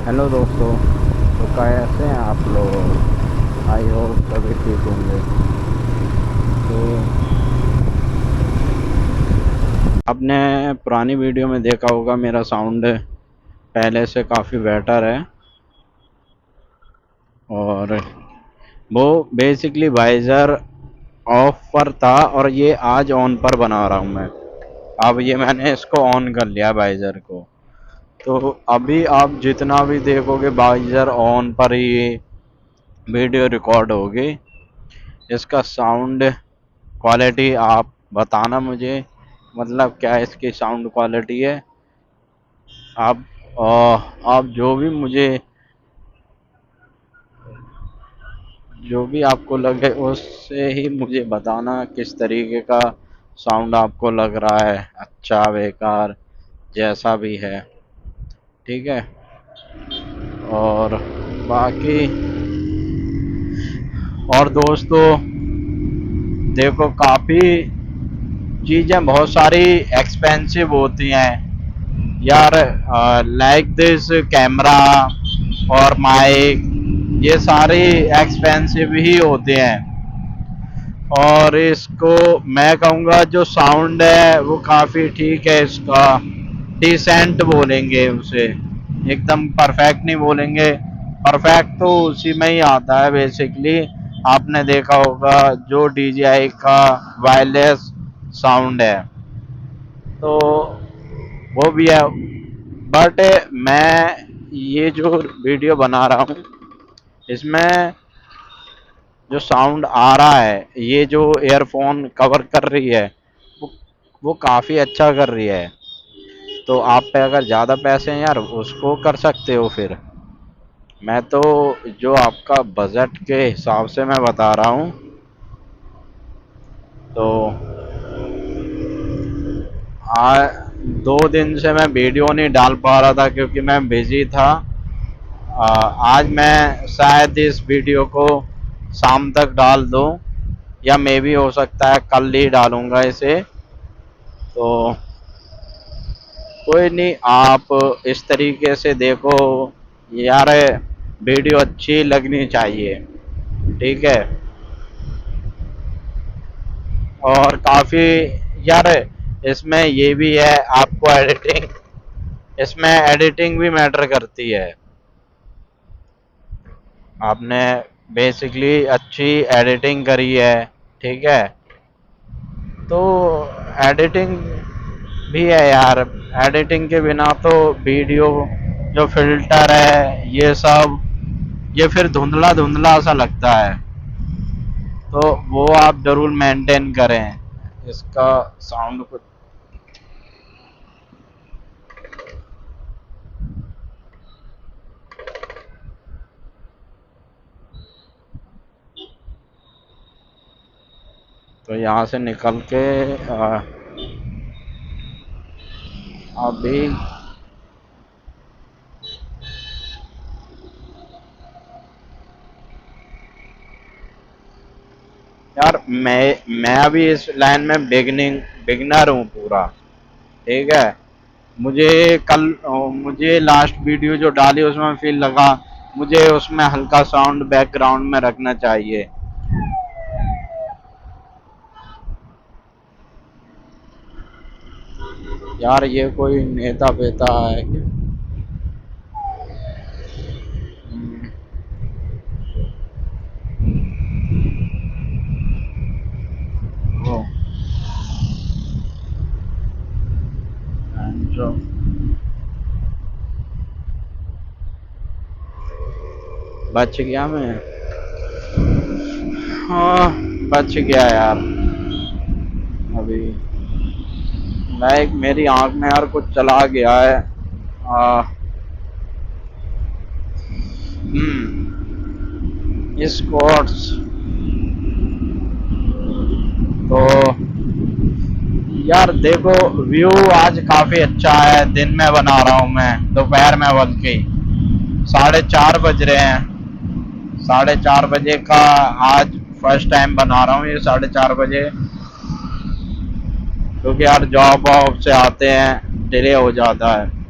Hello दोस्तों। तो कैसे हैं आप लोग? आई होप सभी ठीक होंगे। तो आपने पुरानी वीडियो में देखा होगा मेरा साउंड पहले से काफ़ी बेटर है। और वो बेसिकली वाइज़र ऑफ पर था और ये आज ऑन पर बना रहा हूँ मैं। अब ये मैंने इसको ऑन कर लिया वाइज़र को। तो अभी आप जितना भी देखोगे वाइज़र ऑन पर ही वीडियो रिकॉर्ड होगी। इसका साउंड क्वालिटी आप बताना मुझे, मतलब क्या इसकी साउंड क्वालिटी है। आप आप जो भी आपको लगे उससे ही मुझे बताना किस तरीके का साउंड आपको लग रहा है, अच्छा बेकार जैसा भी है। ठीक है। और बाकी और दोस्तों देखो, काफ़ी चीज़ें बहुत सारी एक्सपेंसिव होती हैं यार। लाइक दिस कैमरा और माइक, ये सारे एक्सपेंसिव ही होते हैं। और इसको मैं कहूँगा जो साउंड है वो काफ़ी ठीक है इसका, डिसेंट बोलेंगे उसे, एकदम परफेक्ट नहीं बोलेंगे। परफेक्ट तो उसी में ही आता है बेसिकली। आपने देखा होगा जो DJI का वायरलेस साउंड है, तो वो भी है। बट मैं ये जो वीडियो बना रहा हूँ इसमें जो साउंड आ रहा है, ये जो एयरफोन कवर कर रही है वो वो काफ़ी अच्छा कर रही है। तो आप पे अगर ज़्यादा पैसे हैं यार उसको कर सकते हो। फिर मैं तो जो आपका बजट के हिसाब से मैं बता रहा हूँ। तो आ 2 दिन से मैं वीडियो नहीं डाल पा रहा था क्योंकि मैं बिजी था। आज मैं शायद इस वीडियो को शाम तक डाल दूँ, या मे भी हो सकता है कल ही डालूँगा इसे। तो कोई नहीं, आप इस तरीके से देखो यार, वीडियो अच्छी लगनी चाहिए। ठीक है। और काफ़ी यार इसमें ये भी है, आपको इसमें एडिटिंग भी मैटर करती है। आपने बेसिकली अच्छी एडिटिंग करी है, ठीक है, तो एडिटिंग भी है यार। एडिटिंग के बिना तो वीडियो जो फिल्टर है ये सब, ये फिर धुंधला धुंधला सा लगता है। तो वो आप जरूर मेंटेन करें इसका साउंड को। तो यहाँ से निकल के अभी यार मैं अभी इस लाइन में बिगनर हूँ पूरा। ठीक है। मुझे मुझे लास्ट वीडियो जो डाली उसमें फील लगा मुझे उसमें हल्का साउंड बैकग्राउंड में रखना चाहिए। यार ये कोई नेता बेता है क्या? हम्म, वो जो बच गया मैं। हाँ, बच गया यार। अभी लाइक मेरी आंख में यार कुछ चला गया है। आ, स्कॉट्स। तो यार देखो, व्यू आज काफी अच्छा है। दिन में बना रहा हूँ मैं, दोपहर में, बल्कि 4:30 बज रहे हैं। 4:30 बजे का आज फर्स्ट टाइम बना रहा हूँ ये 4:30 बजे, क्योंकि यार जॉब वॉब से आते हैं डिले हो जाता है।